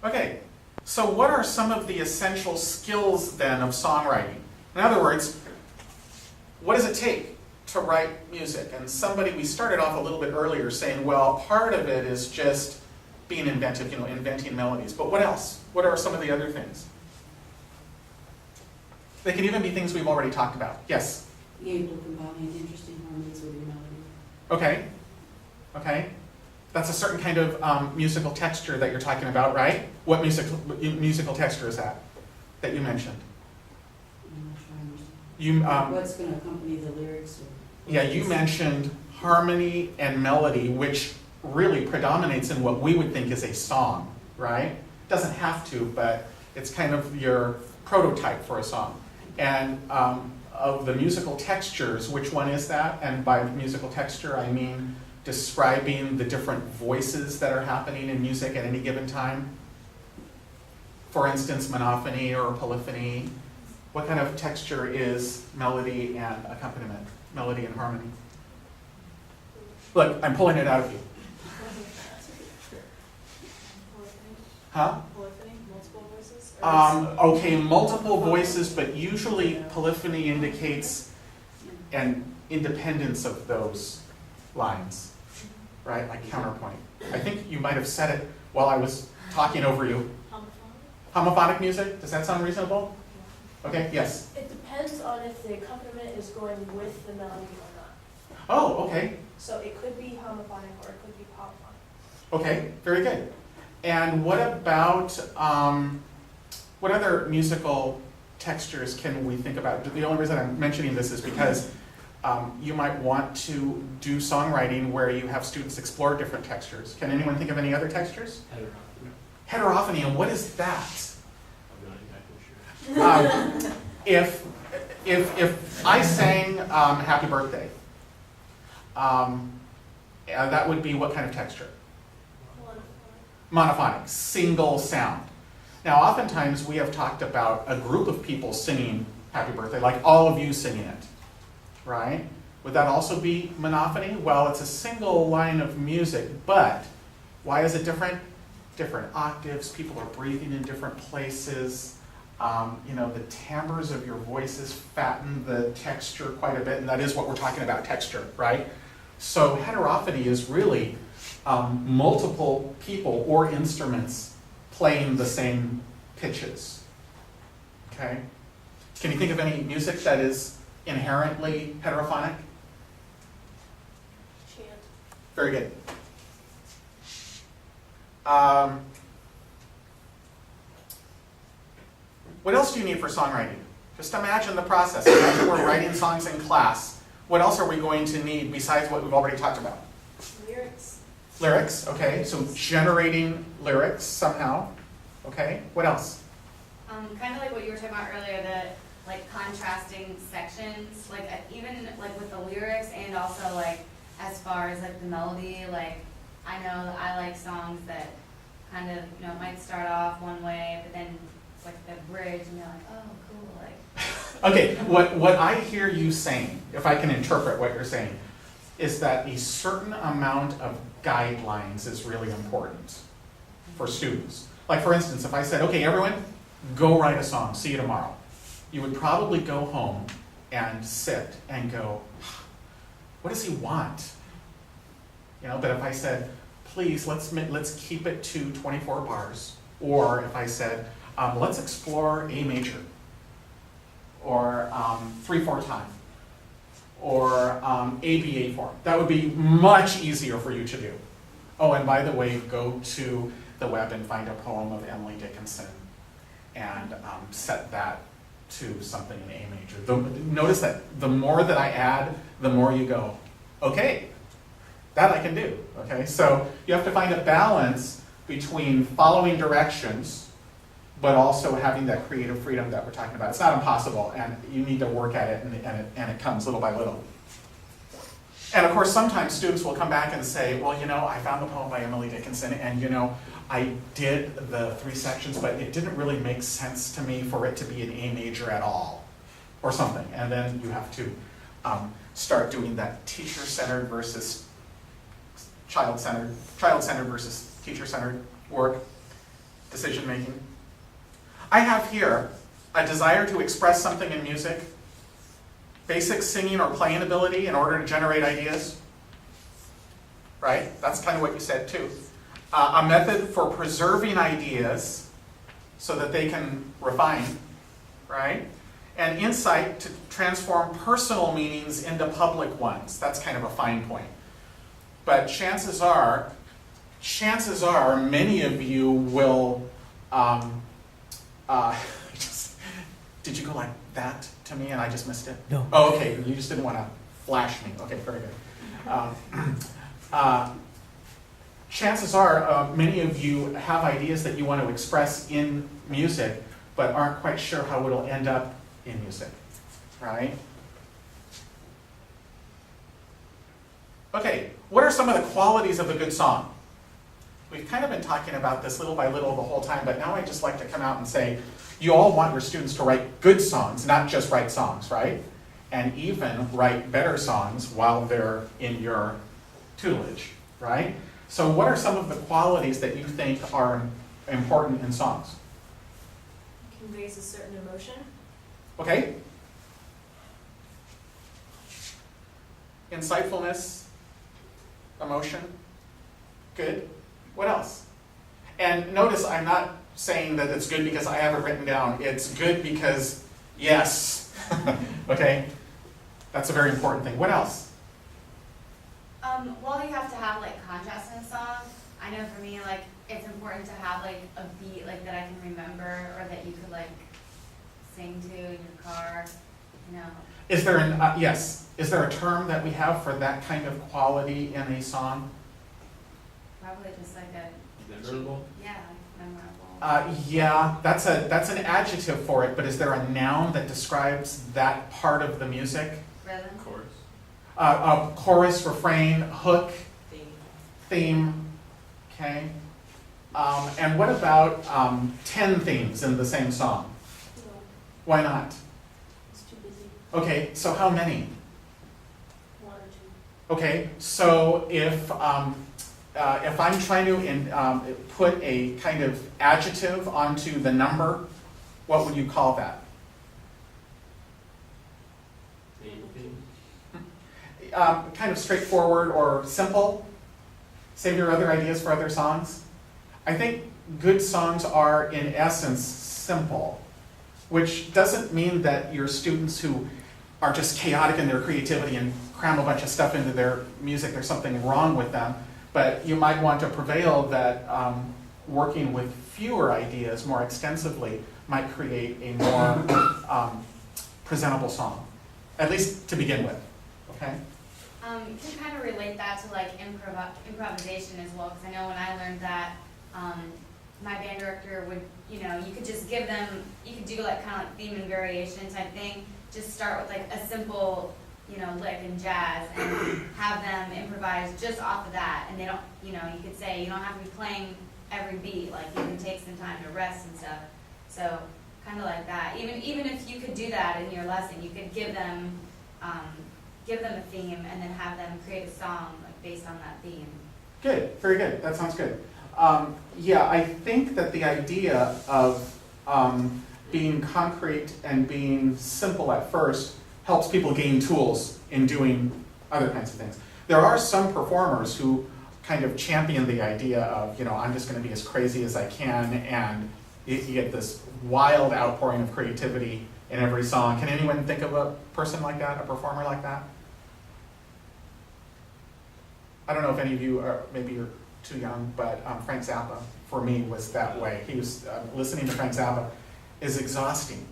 Okay, so what are some of the essential skills then of songwriting? In other words, what does it take to write music? And we started off a little bit earlier saying, well, part of it is just being inventive, inventing melodies. But what else? What are some of the other things? They can even be things we've already talked about. Yes? Being able to combine interesting harmonies with your melody. Okay. Okay. That's a certain kind of musical texture that you're talking about, right? What musical texture is that you mentioned? I'm not sure I understand. You, What's going to accompany the lyrics? yeah, you mentioned harmony and melody, which really predominates in what we would think is a song, right? Doesn't have to, but it's kind of your prototype for a song. And of the musical textures, which one is that? And by musical texture, I mean describing the different voices that are happening in music at any given time. For instance, monophony or polyphony. What kind of texture is melody and accompaniment, melody and harmony? Look, I'm pulling it out of you. Huh? Polyphony, multiple voices? Okay, multiple voices, but usually polyphony indicates an independence of those lines, right? Like counterpoint. I think you might have said it while I was talking over you. Homophonic music, does that sound reasonable? Okay, yes? It depends on if the accompaniment is going with the melody or not. Oh, okay. So it could be homophonic or it could be polyphonic. Okay, very good. And what about, what other musical textures can we think about? The only reason I'm mentioning this is because you might want to do songwriting where you have students explore different textures. Can anyone think of any other textures? Heterophony, and what is that? I'm not exactly sure. If I sang Happy Birthday, that would be what kind of texture? Monophonic, single sound. Now, oftentimes we have talked about a group of people singing Happy Birthday, like all of you singing it, right? Would that also be monophony? Well, it's a single line of music, but why is it different? Different octaves, people are breathing in different places. The timbres of your voices fatten the texture quite a bit, and that is what we're talking about, texture, right? So heterophony is really multiple people or instruments playing the same pitches, okay? Can you think of any music that is inherently heterophonic? Chant. Very good. What else do you need for songwriting? Just imagine the process. Imagine we're writing songs in class. What else are we going to need besides what we've already talked about? Lyrics. Lyrics, okay. So generating lyrics somehow. Okay, what else? Kind of like what you were talking about earlier, the like contrasting sections, like even like with the lyrics and also like as far as like the melody, like I know that I like songs that kind of, might start off one way, but then it's like the bridge and you're like, oh, cool, like. Okay, what I hear you saying, if I can interpret what you're saying, is that a certain amount of guidelines is really important for students. Like for instance, if I said, okay, everyone, go write a song, see you tomorrow. You would probably go home and sit and go, what does he want? But if I said, please, let's keep it to 24 bars. Or if I said, let's explore A major, or 3/4 time, or ABA form. That would be much easier for you to do. Oh, and by the way, go to the web and find a poem of Emily Dickinson and set that to something in A major. Notice that the more that I add, the more you go, okay, that I can do, okay? So you have to find a balance between following directions, but also having that creative freedom that we're talking about. It's not impossible, and you need to work at it, and it comes little by little. And of course, sometimes students will come back and say, well, I found the poem by Emily Dickinson, and I did the 3 sections, but it didn't really make sense to me for it to be an A major at all, or something. And then you have to start doing that teacher-centered versus child-centered versus teacher-centered work to decision making. I have here a desire to express something in music, basic singing or playing ability in order to generate ideas, right? That's kind of what you said too. A method for preserving ideas so that they can refine, right? And insight to transform personal meanings into public ones. That's kind of a fine point. But chances are many of you will, did you go like that to me and I just missed it? No. Oh, okay, you just didn't want to flash me. Okay, very good. Chances are many of you have ideas that you want to express in music, but aren't quite sure how it'll end up in music, right? Okay, what are some of the qualities of a good song? We've kind of been talking about this little by little the whole time, but now I'd just like to come out and say, you all want your students to write good songs, not just write songs, right? And even write better songs while they're in your tutelage, right? So what are some of the qualities that you think are important in songs? Conveys a certain emotion. Okay? Insightfulness, emotion, good. What else? And notice I'm not saying that it's good because I have it written down. It's good because, yes. Okay? That's a very important thing. What else? Well, you have to have like contrast in a song. I know for me, like, it's important to have like a beat like that I can remember or that you could like sing to in your car, you know. Is there is there a term that we have for that kind of quality in a song? Probably just like a, Memorable? yeah, memorable. Yeah, that's an adjective for it, but is there a noun that describes that part of the music? Rhythm. Chorus. Chorus, refrain, hook, theme, okay? And what about 10 themes in the same song? No, Why not? it's too busy. Okay, so how many? One or two. Okay, so if I'm trying to put a kind of adjective onto the number, what would you call that? Kind of straightforward or simple? Save your other ideas for other songs? I think good songs are, in essence, simple, which doesn't mean that your students who are just chaotic in their creativity and cram a bunch of stuff into their music, there's something wrong with them. But you might want to prevail that working with fewer ideas more extensively might create a more presentable song, at least to begin with, okay? You can kind of relate that to like improvisation as well, because I know when I learned that, my band director would, you know, you could just give them, you could do like kind of like theme and variation type thing, just start with like a simple, you know, lick in jazz and have them improvise just off of that, and they don't, you know, you could say you don't have to be playing every beat, like you can take some time to rest and stuff, so kind of like that. Even if you could do that in your lesson, you could give them a theme and then have them create a song like based on that theme. Good, very good, that sounds good. Yeah, I think that the idea of being concrete and being simple at first helps people gain tools in doing other kinds of things. There are some performers who kind of champion the idea of, you know, I'm just going to be as crazy as I can, and you get this wild outpouring of creativity in every song. Can anyone think of a person like that, a performer like that? I don't know if any of you are, maybe you're too young, but Frank Zappa, for me, was that way. He was, listening to Frank Zappa is exhausting.